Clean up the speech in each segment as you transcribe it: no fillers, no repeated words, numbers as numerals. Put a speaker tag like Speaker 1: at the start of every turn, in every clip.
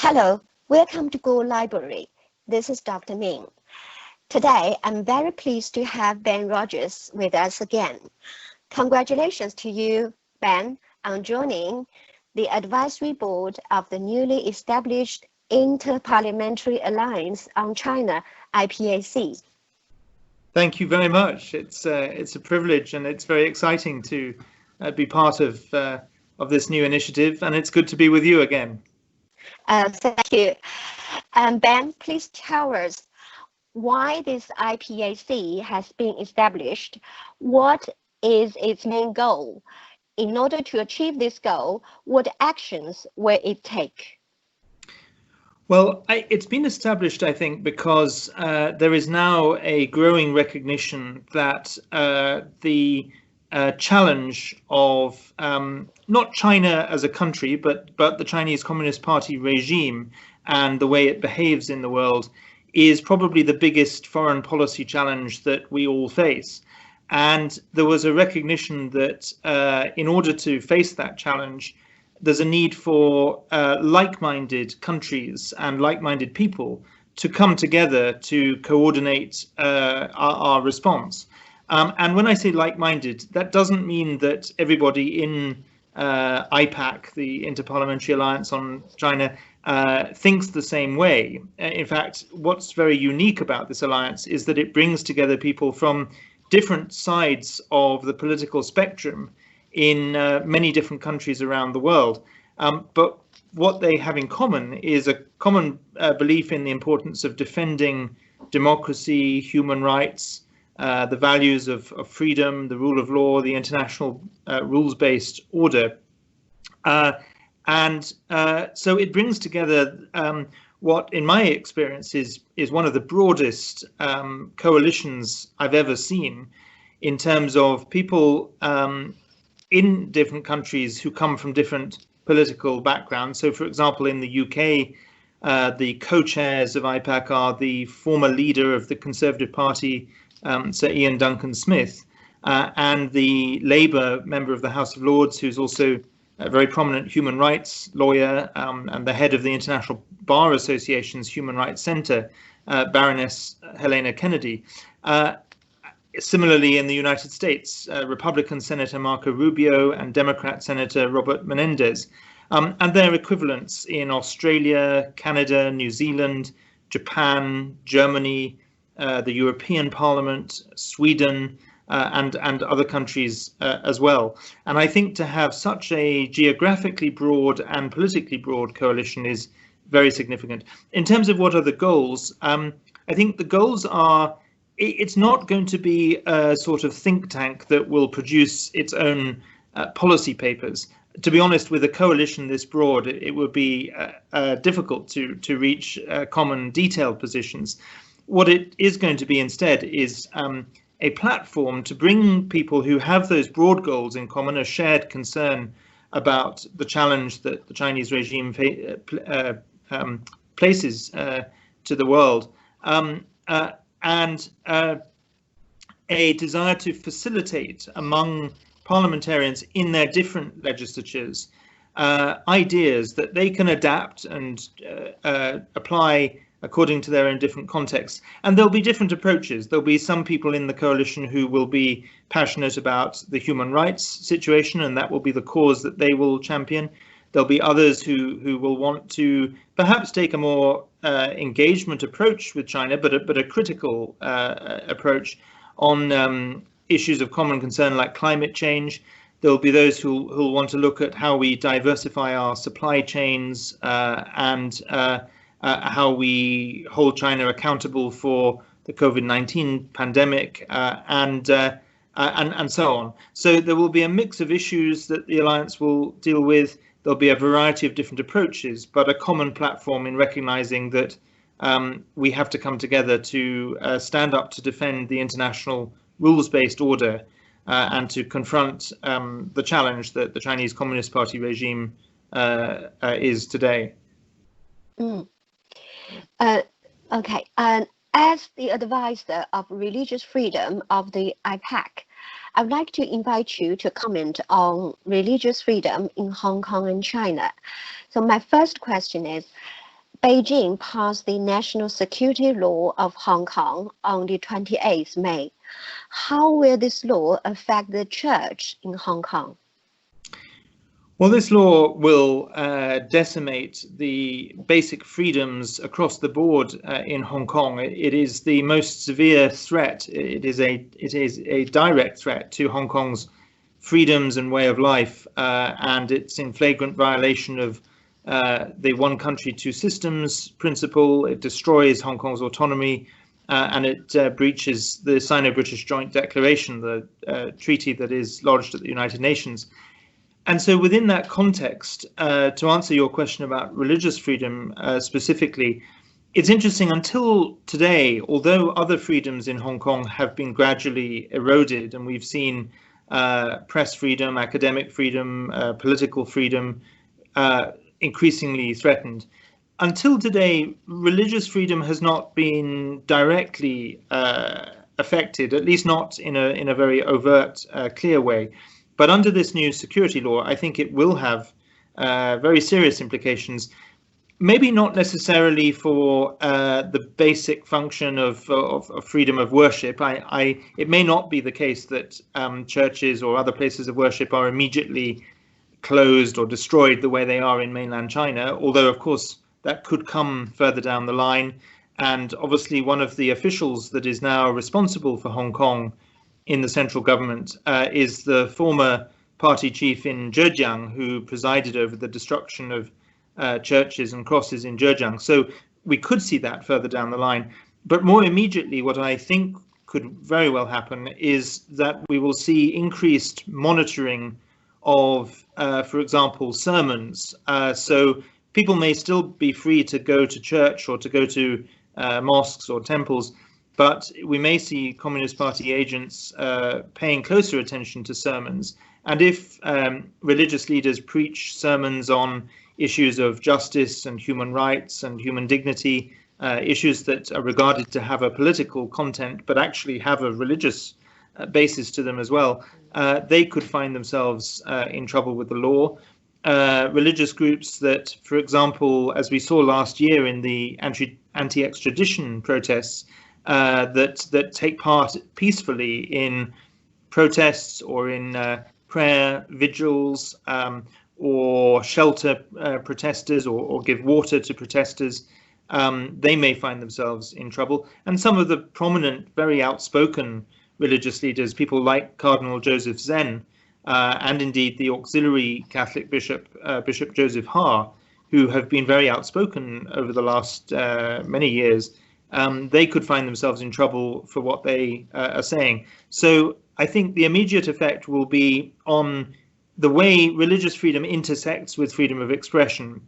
Speaker 1: Hello, welcome to Go Library. This is Dr. Ming. Today, I'm very pleased to have Ben Rogers with us again. Congratulations to you, Ben, on joining the advisory board of the newly established Interparliamentary Alliance on China, IPAC.
Speaker 2: Thank you very much. It's a privilege, and it's very exciting to be part of this new initiative, and it's good to be with you again.
Speaker 1: Thank you. Ben, please tell us why this IPAC has been established. What is its main goal? In order to achieve this goal, what actions will it take?
Speaker 2: Well, it's been established, I think, because there is now a growing recognition that the challenge of not China as a country, but the Chinese Communist Party regime and the way it behaves in the world is probably the biggest foreign policy challenge that we all face. And there was a recognition that in order to face that challenge, there's a need for like-minded countries and like-minded people to come together to coordinate our response. And when I say like-minded, that doesn't mean that everybody in IPAC, the Interparliamentary Alliance on China, thinks the same way. In fact, what's very unique about this alliance is that it brings together people from different sides of the political spectrum in many different countries around the world. But what they have in common is a common belief in the importance of defending democracy, human rights, the values of freedom, the rule of law, the international rules-based order. So it brings together what, in my experience, is one of the broadest coalitions I've ever seen in terms of people in different countries who come from different political backgrounds. So, for example, in the UK, the co-chairs of IPAC are the former leader of the Conservative Party, Sir Ian Duncan Smith, and the Labour member of the House of Lords, who's also a very prominent human rights lawyer and the head of the International Bar Association's Human Rights Centre, Baroness Helena Kennedy. Similarly, in the United States, Republican Senator Marco Rubio and Democrat Senator Robert Menendez, and their equivalents in Australia, Canada, New Zealand, Japan, Germany, the European Parliament, Sweden, and other countries as well. And I think to have such a geographically broad and politically broad coalition is very significant. In terms of what are the goals, I think the goals are, it's not going to be a sort of think tank that will produce its own policy papers. To be honest, with a coalition this broad, it would be difficult to reach common detailed positions. What it is going to be instead is a platform to bring people who have those broad goals in common, a shared concern about the challenge that the Chinese regime places to the world, and a desire to facilitate among parliamentarians in their different legislatures ideas that they can adapt and apply according to their own different contexts. And there'll be different approaches. There'll be some people in the coalition who will be passionate about the human rights situation, and that will be the cause that they will champion. There'll be others who will want to perhaps take a more engagement approach with China, but a critical approach on issues of common concern like climate change. There'll be those who'll want to look at how we diversify our supply chains and how we hold China accountable for the COVID-19 pandemic and so on. So there will be a mix of issues that the Alliance will deal with. There'll be a variety of different approaches, but a common platform in recognizing that we have to come together to stand up to defend the international rules-based order and to confront the challenge that the Chinese Communist Party regime is today.
Speaker 1: Okay, and as the advisor of religious freedom of the IPAC, I would like to invite you to comment on religious freedom in Hong Kong and China. So my first question is, Beijing passed the National Security Law of Hong Kong on the 28th May. How will this law affect the church in Hong Kong?
Speaker 2: Well, this law will decimate the basic freedoms across the board in Hong Kong. It is the most severe threat. It is a direct threat to Hong Kong's freedoms and way of life, and it's in flagrant violation of the one country, two systems principle. It destroys Hong Kong's autonomy, and it breaches the Sino-British Joint Declaration, the treaty that is lodged at the United Nations. And so within that context, to answer your question about religious freedom specifically, it's interesting, until today, although other freedoms in Hong Kong have been gradually eroded, and we've seen press freedom, academic freedom, political freedom increasingly threatened, until today, religious freedom has not been directly affected, at least not in a very overt, clear way. But under this new security law, I think it will have very serious implications, maybe not necessarily for the basic function of freedom of worship. It may not be the case that churches or other places of worship are immediately closed or destroyed the way they are in mainland China, although, of course, that could come further down the line. And obviously, one of the officials that is now responsible for Hong Kong in the central government is the former party chief in Zhejiang, who presided over the destruction of churches and crosses in Zhejiang. So we could see that further down the line. But more immediately, what I think could very well happen is that we will see increased monitoring of, for example, sermons. So people may still be free to go to church or to go to mosques or temples, but we may see Communist Party agents paying closer attention to sermons. And if religious leaders preach sermons on issues of justice and human rights and human dignity, issues that are regarded to have a political content, but actually have a religious basis to them as well, they could find themselves in trouble with the law. Religious groups that, for example, as we saw last year in the anti-extradition protests, that take part peacefully in protests or in prayer vigils, or shelter protesters, or give water to protesters, they may find themselves in trouble. And some of the prominent, very outspoken religious leaders, people like Cardinal Joseph Zen, and indeed the auxiliary Catholic bishop, Bishop Joseph Ha, who have been very outspoken over the last many years, they could find themselves in trouble for what they are saying. So I think the immediate effect will be on the way religious freedom intersects with freedom of expression,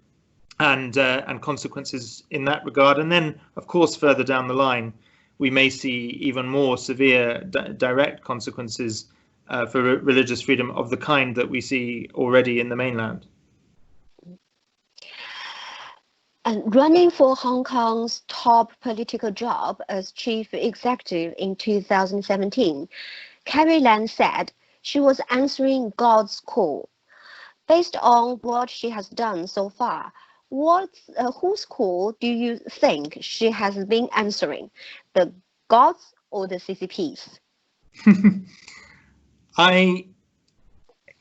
Speaker 2: and consequences in that regard. And then, of course, further down the line, we may see even more severe direct consequences for religious freedom of the kind that we see already in the mainland.
Speaker 1: And running for Hong Kong's top political job as chief executive in 2017, Carolyn said she was answering God's call. Based on what she has done so far, whose call do you think she has been answering, the God's or the CCPs?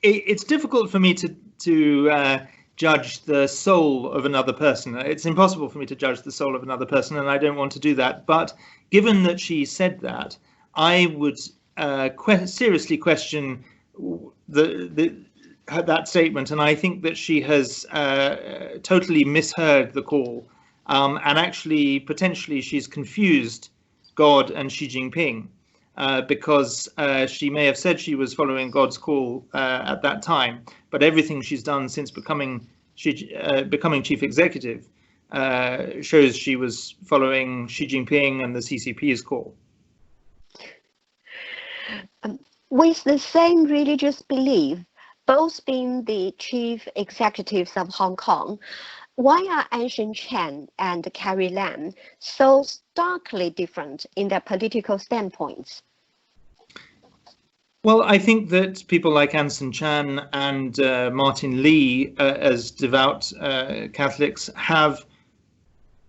Speaker 2: It's difficult for me to judge the soul of another person. It's impossible for me to judge the soul of another person, and I don't want to do that. But given that she said that, I would seriously question that statement, and I think that she has totally misheard the call, and actually potentially she's confused God and Xi Jinping, because she may have said she was following God's call at that time, but everything she's done since becoming chief executive shows she was following Xi Jinping and the CCP's call.
Speaker 1: With the same religious belief, both being the chief executives of Hong Kong, why are Anson Chan and Carrie Lam so starkly different in their political standpoints?
Speaker 2: Well, I think that people like Anson Chan and Martin Lee, as devout Catholics, have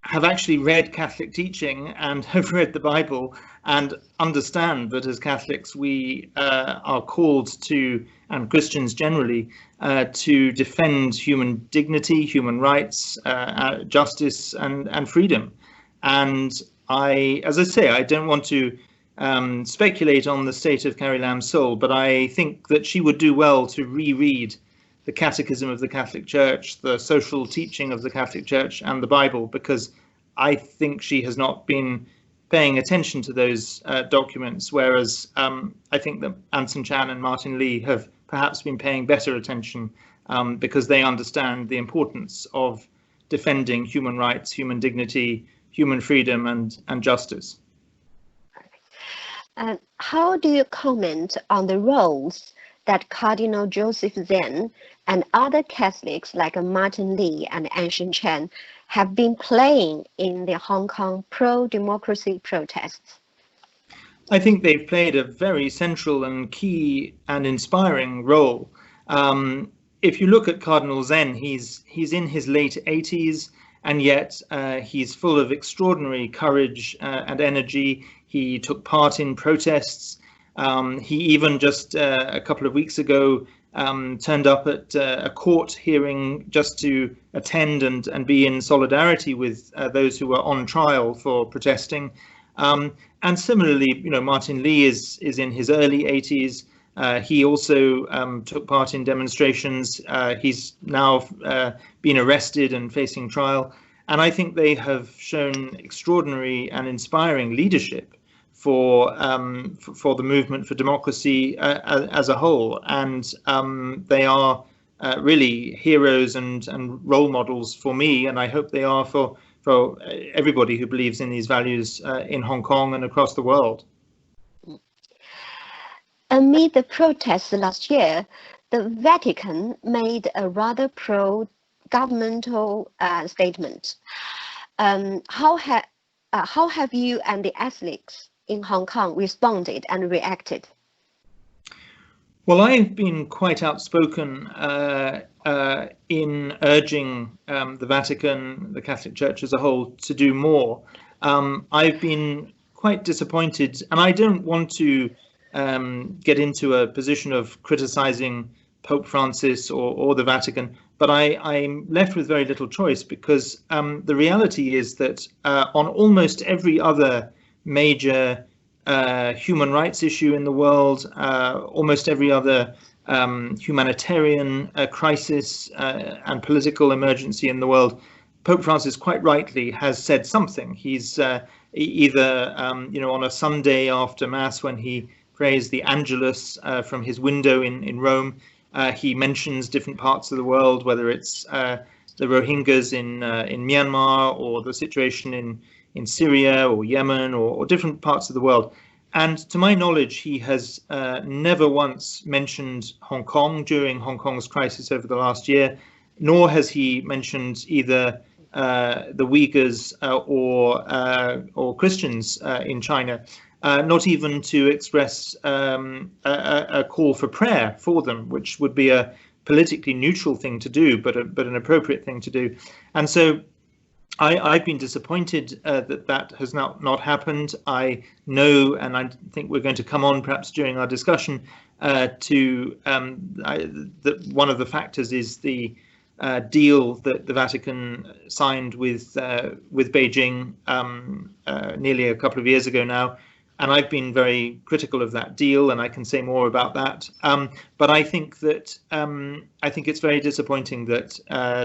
Speaker 2: have actually read Catholic teaching and have read the Bible and understand that as Catholics we are called to, and Christians generally, to defend human dignity, human rights, justice and freedom. And as I say, I don't want to speculate on the state of Carrie Lam's soul, but I think that she would do well to reread the Catechism of the Catholic Church, the social teaching of the Catholic Church, and the Bible, because I think she has not been paying attention to those documents, whereas I think that Anson Chan and Martin Lee have perhaps been paying better attention because they understand the importance of defending human rights, human dignity, human freedom, and justice.
Speaker 1: How do you comment on the roles that Cardinal Joseph Zen and other Catholics like Martin Lee and Anson Chan have been playing in the Hong Kong pro-democracy protests?
Speaker 2: I think they've played a very central and key and inspiring role. If you look at Cardinal Zen, he's in his late 80s, and yet he's full of extraordinary courage and energy. He took part in protests. He even just a couple of weeks ago turned up at a court hearing just to attend and be in solidarity with those who were on trial for protesting. And similarly, Martin Lee is in his early 80s. He also took part in demonstrations. He's now been arrested and facing trial. And I think they have shown extraordinary and inspiring leadership for the movement for democracy as a whole, and they are really heroes and role models for me, and I hope they are for everybody who believes in these values in Hong Kong and across the world.
Speaker 1: Amid the protests last year, the Vatican made a rather pro-governmental statement. How have you and the Catholics in Hong Kong responded and reacted?
Speaker 2: Well, I've been quite outspoken in urging the Vatican, the Catholic Church as a whole, to do more. I've been quite disappointed, and I don't want to get into a position of criticizing Pope Francis or the Vatican, but I'm left with very little choice, because the reality is that on almost every other major human rights issue in the world, almost every other humanitarian crisis and political emergency in the world, Pope Francis quite rightly has said something. He's either on a Sunday after Mass, when he prays the Angelus from his window in Rome, he mentions different parts of the world, whether it's the Rohingyas in Myanmar, or the situation in Syria or Yemen, or different parts of the world. And to my knowledge, he has never once mentioned Hong Kong during Hong Kong's crisis over the last year, nor has he mentioned either the Uyghurs or Christians in China, not even to express a call for prayer for them, which would be a politically neutral thing to do, but an appropriate thing to do. And so I've been disappointed that has not happened. I know, and I think we're going to come on perhaps during our discussion to that one of the factors is the deal that the Vatican signed with Beijing nearly a couple of years ago now. And I've been very critical of that deal, and I can say more about that. But I think that it's very disappointing that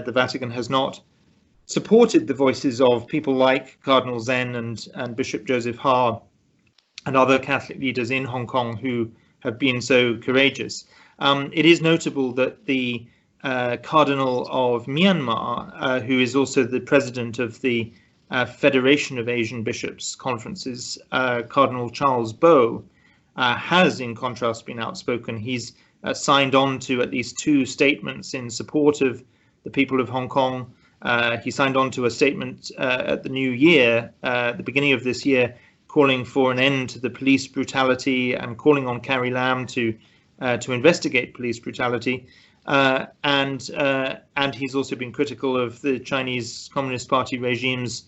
Speaker 2: the Vatican has not supported the voices of people like Cardinal Zen and Bishop Joseph Ha and other Catholic leaders in Hong Kong who have been so courageous. It is notable that the Cardinal of Myanmar, who is also the president of the Federation of Asian Bishops Conferences, Cardinal Charles Bo, has in contrast been outspoken. He's signed on to at least 2 statements in support of the people of Hong Kong. He signed on to a statement at the new year, the beginning of this year, calling for an end to the police brutality and calling on Carrie Lam to investigate police brutality. And he's also been critical of the Chinese Communist Party regime's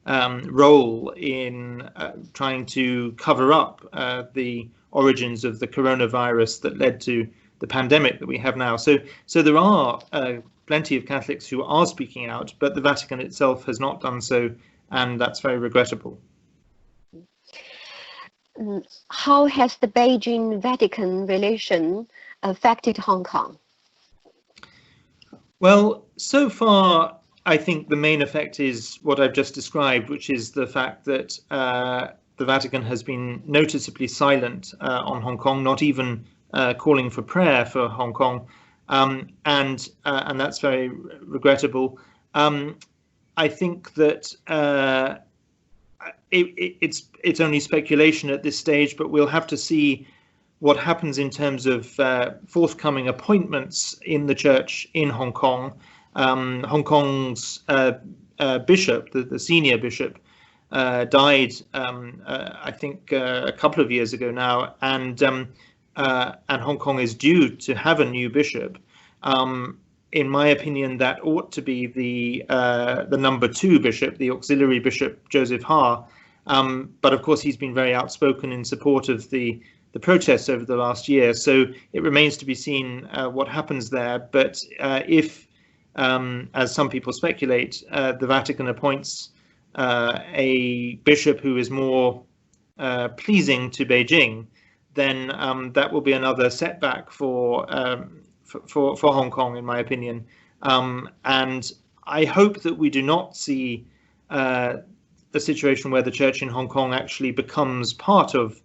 Speaker 2: role in trying to cover up the origins of the coronavirus that led to the pandemic that we have now. So there are plenty of Catholics who are speaking out, but the Vatican itself has not done so, and that's very regrettable.
Speaker 1: How has the Beijing-Vatican relation affected Hong Kong?
Speaker 2: Well, so far, I think the main effect is what I've just described, which is the fact that the Vatican has been noticeably silent on Hong Kong, not even calling for prayer for Hong Kong, and that's very regrettable. I think that it's only speculation at this stage, but we'll have to see what happens in terms of forthcoming appointments in the church in Hong Kong. Hong Kong's bishop, the senior bishop, died, I think, a couple of years ago now, and Hong Kong is due to have a new bishop. In my opinion, that ought to be the number 2 bishop, the auxiliary bishop Joseph Ha. But of course, he's been very outspoken in support of the protests over the last year. So it remains to be seen what happens there. But if, as some people speculate, the Vatican appoints a bishop who is more pleasing to Beijing, then that will be another setback for Hong Kong, in my opinion. And I hope that we do not see a situation where the church in Hong Kong actually becomes part of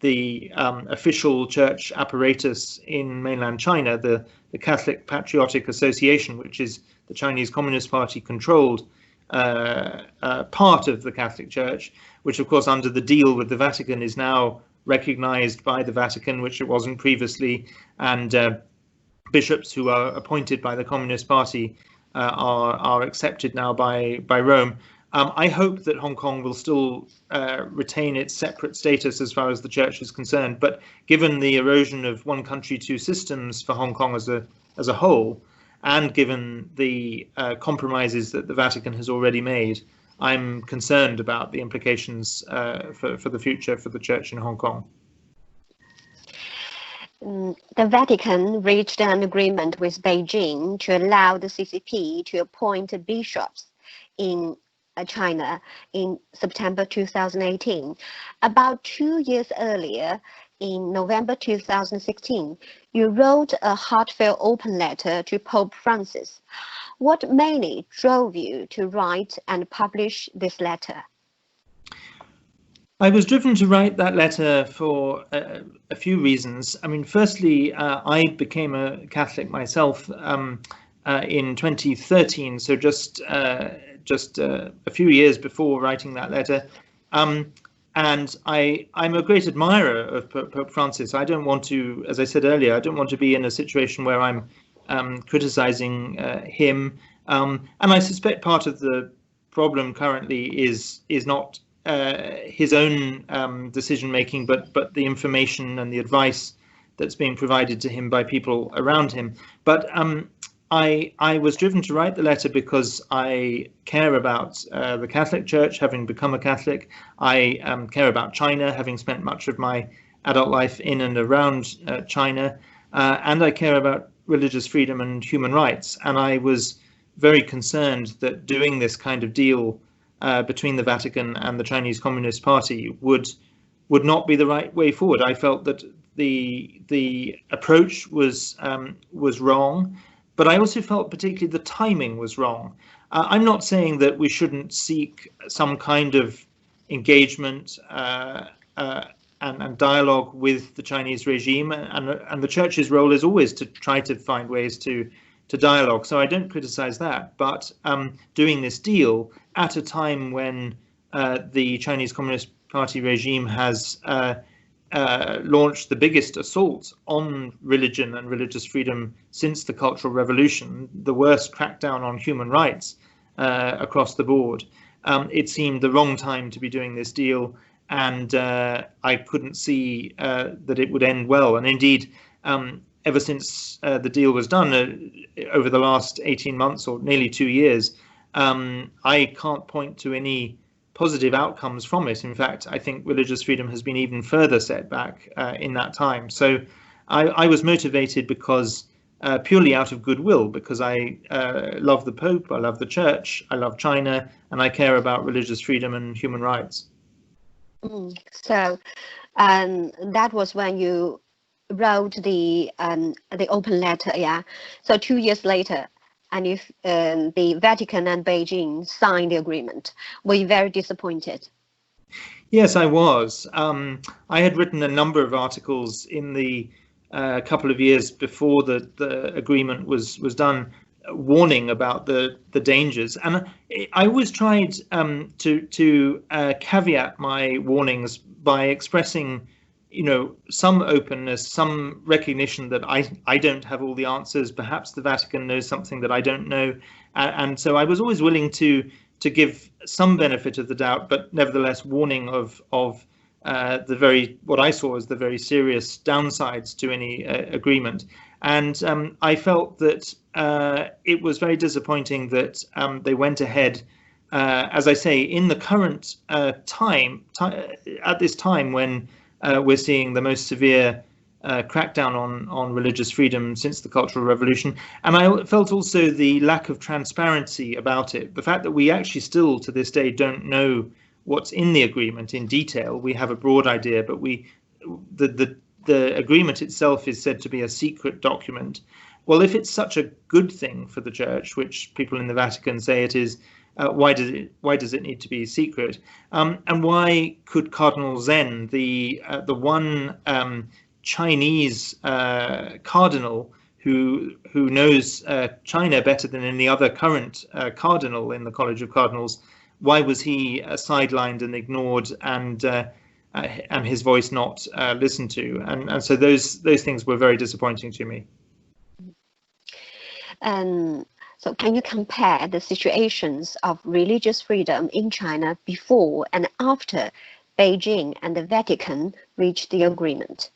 Speaker 2: the official church apparatus in mainland China, the Catholic Patriotic Association, which is the Chinese Communist Party controlled part of the Catholic Church, which of course under the deal with the Vatican is now recognized by the Vatican, which it wasn't previously, and bishops who are appointed by the Communist Party are accepted now by Rome. I hope that Hong Kong will still retain its separate status as far as the church is concerned, but given the erosion of one country, two systems for Hong Kong as a whole, and given the compromises that the Vatican has already made, I'm concerned about the implications for the future for the church in Hong Kong.
Speaker 1: The Vatican reached an agreement with Beijing to allow the CCP to appoint bishops in China in September 2018. About 2 years earlier, in November 2016, you wrote a heartfelt open letter to Pope Francis. What mainly drove you to write and publish this letter?
Speaker 2: I was driven to write that letter for a few reasons. I mean, firstly, I became a Catholic myself in 2013, so just a few years before writing that letter. And I'm a great admirer of Pope Francis. I don't want to, as I said earlier, I don't want to be in a situation where I'm criticizing him. And I suspect part of the problem currently is not his own decision making, but the information and the advice that's being provided to him by people around him. But I was driven to write the letter because I care about the Catholic Church, having become a Catholic. I care about China, having spent much of my adult life in and around China, and I care about religious freedom and human rights. And I was very concerned that doing this kind of deal between the Vatican and the Chinese Communist Party would not be the right way forward. I felt that the approach was wrong, but I also felt particularly the timing was wrong. I'm not saying that we shouldn't seek some kind of engagement and dialogue with the Chinese regime, and the Church's role is always to try to find ways to dialogue. So I don't criticize that, but doing this deal at a time when the Chinese Communist Party regime has launched the biggest assault on religion and religious freedom since the Cultural Revolution, the worst crackdown on human rights across the board. It seemed the wrong time to be doing this deal, and I couldn't see that it would end well. And indeed, ever since the deal was done over the last 18 months or nearly 2 years, I can't point to any positive outcomes from it. In fact, I think religious freedom has been even further set back in that time. So I was motivated because purely out of goodwill, because I love the Pope, I love the Church, I love China, and I care about religious freedom and human rights.
Speaker 1: So that was when you wrote the open letter, yeah. So 2 years later, and if the Vatican and Beijing signed the agreement, were you very disappointed?
Speaker 2: Yes, I was. I had written a number of articles in the couple of years before the agreement was done, warning about the dangers, and I always tried to caveat my warnings by expressing, some openness, some recognition that I don't have all the answers. Perhaps the Vatican knows something that I don't know, and so I was always willing to give some benefit of the doubt, but nevertheless warning of what I saw as the very serious downsides to any agreement. And I felt that it was very disappointing that they went ahead, as I say, in the current time, at this time when we're seeing the most severe crackdown on religious freedom since the Cultural Revolution. And I felt also the lack of transparency about it, the fact that we actually still to this day don't know what's in the agreement in detail. We have a broad idea, but the agreement itself is said to be a secret document. Well, if it's such a good thing for the Church, which people in the Vatican say it is, why does it need to be secret? And why could Cardinal Zen, the one Chinese cardinal who knows China better than any other current cardinal in the College of Cardinals, why was he sidelined and ignored, and his voice not listened to? And so those things were very disappointing to me.
Speaker 1: So can you compare the situations of religious freedom in China before and after Beijing and the Vatican reached the agreement?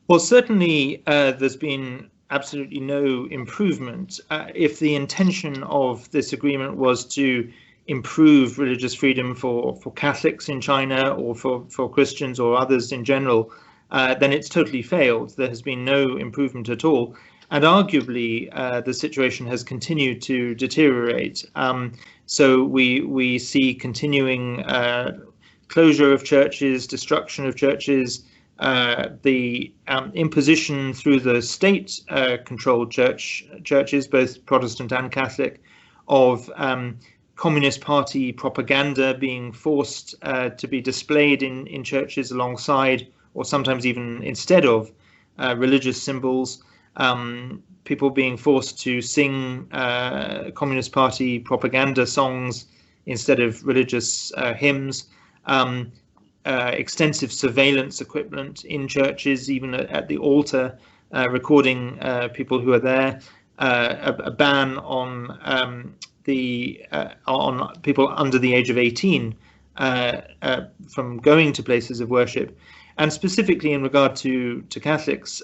Speaker 2: Well, certainly there's been absolutely no improvement. If the intention of this agreement was to improve religious freedom for Catholics in China or for Christians or others in general, then it's totally failed. There has been no improvement at all. And arguably, the situation has continued to deteriorate. So we see continuing closure of churches, destruction of churches, the imposition through the state-controlled churches, both Protestant and Catholic, of Communist Party propaganda being forced to be displayed in churches alongside, or sometimes even instead of, religious symbols. People being forced to sing Communist Party propaganda songs instead of religious hymns. Extensive surveillance equipment in churches, even at the altar, recording people who are there. A ban on people under the age of 18 from going to places of worship. And specifically in regard to Catholics,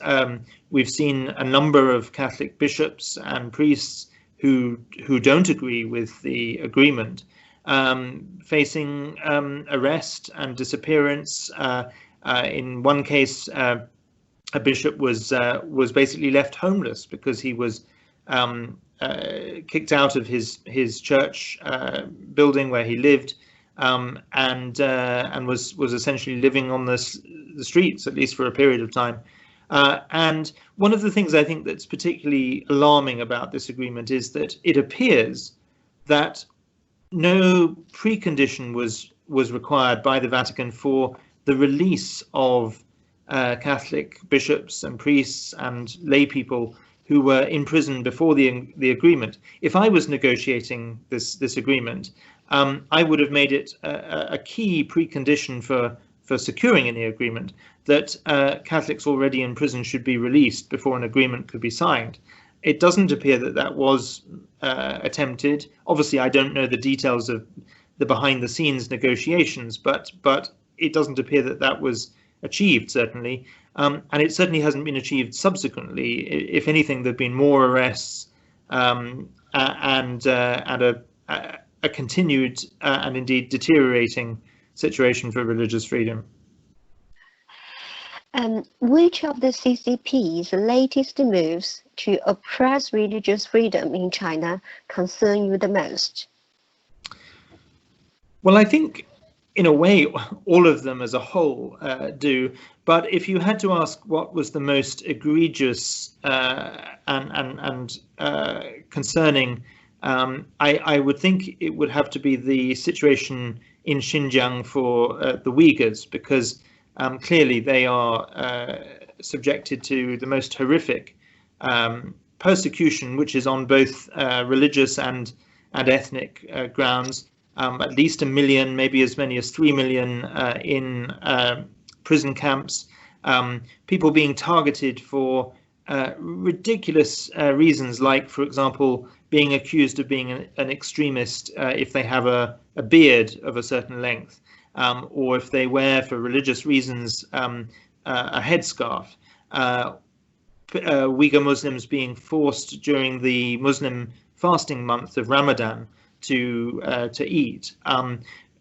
Speaker 2: we've seen a number of Catholic bishops and priests who don't agree with the agreement, facing arrest and disappearance. In one case, a bishop was basically left homeless because he was kicked out of his church building where he lived, and was essentially living on the streets, at least for a period of time. And one of the things I think that's particularly alarming about this agreement is that it appears that no precondition was required by the Vatican for the release of Catholic bishops and priests and lay people who were in prison before the agreement. If I was negotiating this agreement, I would have made it a key precondition for securing any agreement that Catholics already in prison should be released before an agreement could be signed. It doesn't appear that was attempted. Obviously, I don't know the details of the behind-the-scenes negotiations, but it doesn't appear that was achieved, certainly. And it certainly hasn't been achieved subsequently. If anything, there have been more arrests and a a continued and indeed deteriorating situation for religious freedom.
Speaker 1: Which of the CCP's latest moves to oppress religious freedom in China concern you the most?
Speaker 2: Well, I think in a way all of them as a whole do, but if you had to ask what was the most egregious and concerning, I would think it would have to be the situation in Xinjiang for the Uyghurs, because clearly they are subjected to the most horrific persecution, which is on both religious and ethnic grounds. At least 1 million, maybe as many as 3 million in prison camps, people being targeted for ridiculous reasons, like, for example, being accused of being an extremist if they have a beard of a certain length, or if they wear, for religious reasons, a headscarf. Uyghur Muslims being forced during the Muslim fasting month of Ramadan to eat.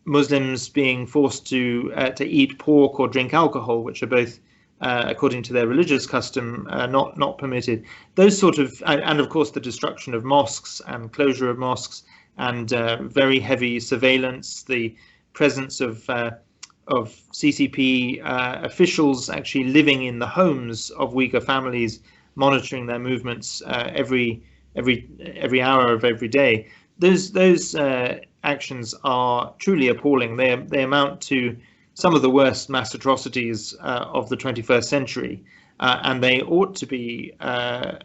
Speaker 2: Muslims being forced to eat pork or drink alcohol, which are both, according to their religious custom, not permitted. Those sort of, and of course the destruction of mosques and closure of mosques, and very heavy surveillance, the presence of CCP officials actually living in the homes of Uyghur families, monitoring their movements every hour of every day. Those actions are truly appalling. They amount to some of the worst mass atrocities of the 21st century, and they ought to be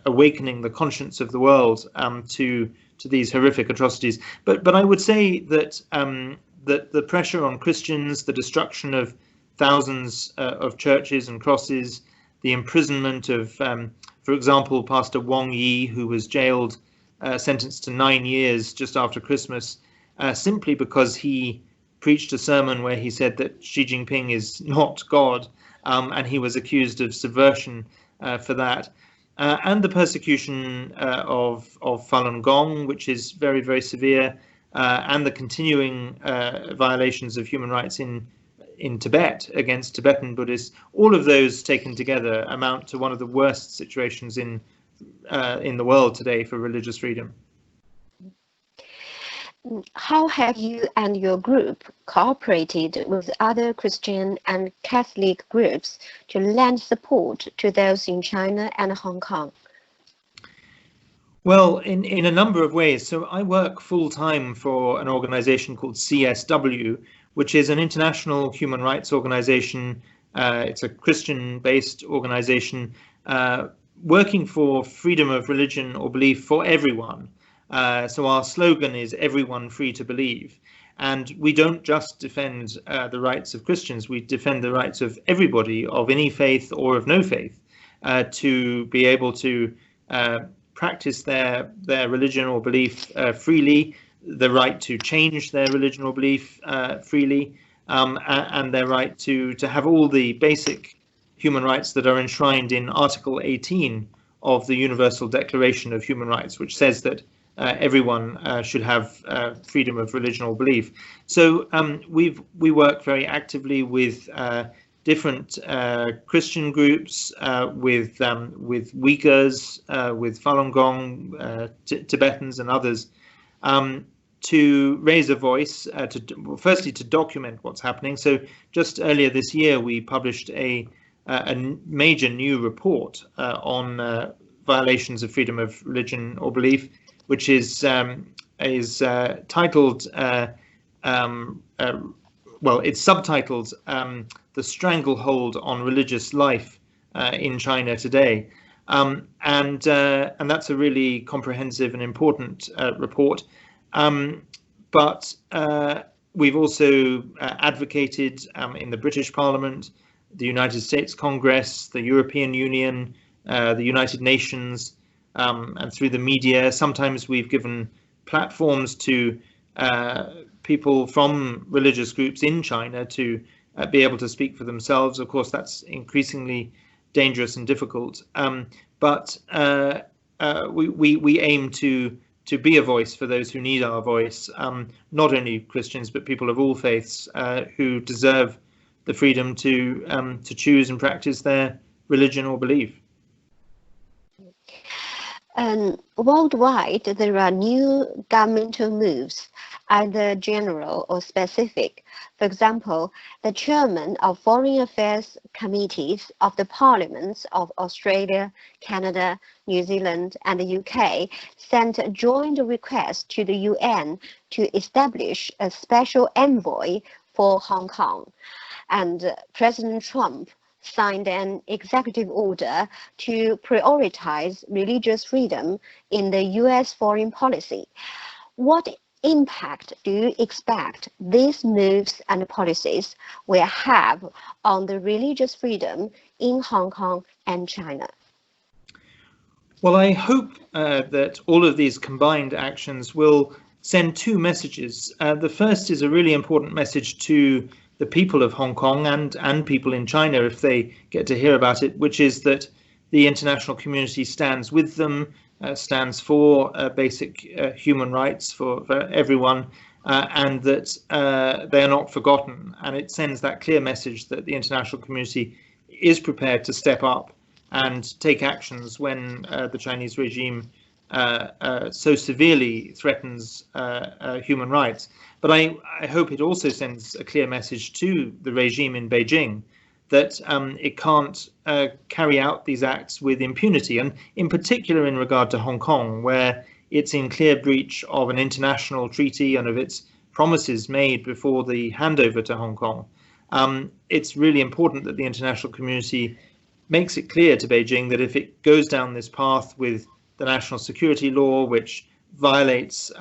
Speaker 2: awakening the conscience of the world to these horrific atrocities. But I would say that that the pressure on Christians, the destruction of thousands of churches and crosses, the imprisonment of, for example, Pastor Wang Yi, who was jailed, sentenced to 9 years just after Christmas, simply because he preached a sermon where he said that Xi Jinping is not God, and he was accused of subversion for that. And the persecution of Falun Gong, which is very, very severe, and the continuing violations of human rights in Tibet against Tibetan Buddhists. All of those taken together amount to one of the worst situations in the world today for religious freedom.
Speaker 1: How have you and your group cooperated with other Christian and Catholic groups to lend support to those in China and Hong Kong?
Speaker 2: Well, in a number of ways. So I work full-time for an organization called CSW, which is an international human rights organization. It's a Christian-based organization working for freedom of religion or belief for everyone. So our slogan is "Everyone free to believe." And we don't just defend the rights of Christians, we defend the rights of everybody of any faith or of no faith to be able to practice their religion or belief freely, the right to change their religion or belief freely, and their right to have all the basic human rights that are enshrined in Article 18 of the Universal Declaration of Human Rights, which says that everyone should have freedom of religion or belief. So we work very actively with different Christian groups, with Uyghurs, with Falun Gong, Tibetans and others, to raise a voice, firstly to document what's happening. So just earlier this year, we published a major new report on violations of freedom of religion or belief, which is titled, well, it's subtitled "The Stranglehold on Religious Life in China Today," and that's a really comprehensive and important report. But we've also advocated in the British Parliament, the United States Congress, the European Union, the United Nations, and through the media. Sometimes we've given platforms to people from religious groups in China to be able to speak for themselves. Of course, that's increasingly dangerous and difficult. But we aim to be a voice for those who need our voice, not only Christians but people of all faiths who deserve the freedom to choose and practice their religion or belief.
Speaker 1: Worldwide, there are new governmental moves, either general or specific. For example, the chairman of Foreign Affairs Committees of the Parliaments of Australia, Canada, New Zealand, and the UK sent a joint request to the UN to establish a special envoy for Hong Kong. And President Trump signed an executive order to prioritize religious freedom in the US foreign policy. What impact do you expect these moves and policies will have on the religious freedom in Hong Kong and China?
Speaker 2: Well, I hope that all of these combined actions will send two messages. The first is a really important message to the people of Hong Kong and people in China, if they get to hear about it, which is that the international community stands with them, stands for basic human rights for everyone, and that they are not forgotten. And it sends that clear message that the international community is prepared to step up and take actions when the Chinese regime so severely threatens human rights. But I hope it also sends a clear message to the regime in Beijing that it can't carry out these acts with impunity, and in particular in regard to Hong Kong, where it's in clear breach of an international treaty and of its promises made before the handover to Hong Kong. It's really important that the international community makes it clear to Beijing that if it goes down this path with the national security law, which violates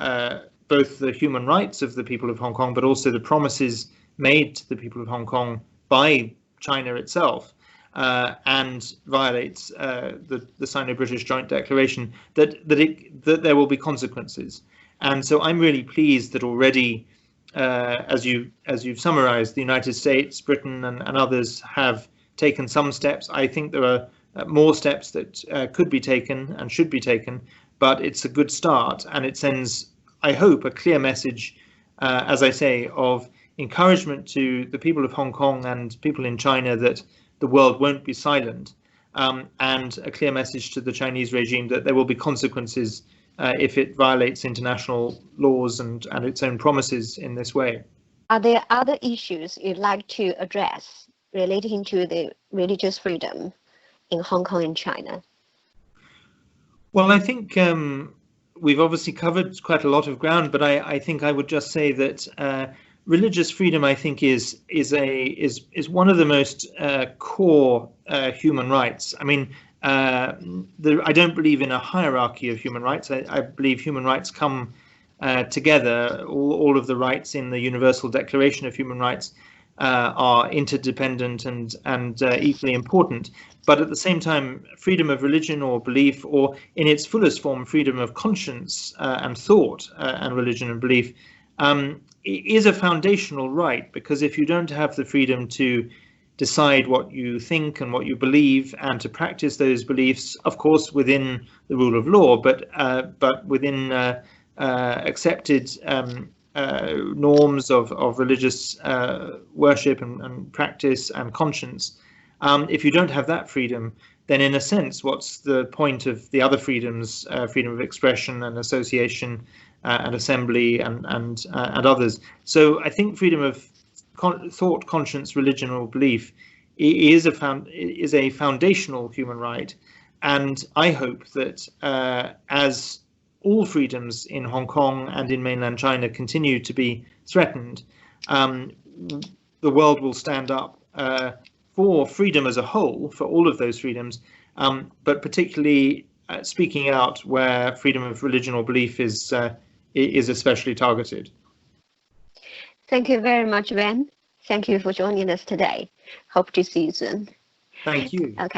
Speaker 2: both the human rights of the people of Hong Kong, but also the promises made to the people of Hong Kong by China itself, and violates the Sino-British Joint Declaration, that there will be consequences. And so I'm really pleased that already, as you've summarized, the United States, Britain, and others have taken some steps. I think there are more steps that could be taken and should be taken, but it's a good start, and it sends, I hope, a clear message, as I say, of encouragement to the people of Hong Kong and people in China that the world won't be silent, and a clear message to the Chinese regime that there will be consequences if it violates international laws and its own promises in this way.
Speaker 1: Are there other issues you'd like to address relating to the religious freedom in Hong Kong and China?
Speaker 2: Well, I think we've obviously covered quite a lot of ground, but I think I would just say that religious freedom, I think, is one of the most core human rights. I mean, I don't believe in a hierarchy of human rights. I believe human rights come together. All of the rights in the Universal Declaration of Human Rights are interdependent and equally important. But at the same time, freedom of religion or belief, or in its fullest form, freedom of conscience and thought and religion and belief, is a foundational right, because if you don't have the freedom to decide what you think and what you believe and to practice those beliefs, of course, within the rule of law, but within accepted norms of religious worship and practice and conscience, if you don't have that freedom, then in a sense, what's the point of the other freedoms, freedom of expression and association and assembly and others? So I think freedom of thought, conscience, religion, or belief is a foundational human right, and I hope that as all freedoms in Hong Kong and in mainland China continue to be threatened, the world will stand up for freedom as a whole, for all of those freedoms, but particularly speaking out where freedom of religion or belief is especially targeted.
Speaker 1: Thank you very much, Ben. Thank you for joining us today. Hope to see you soon.
Speaker 2: Thank you.
Speaker 1: Okay.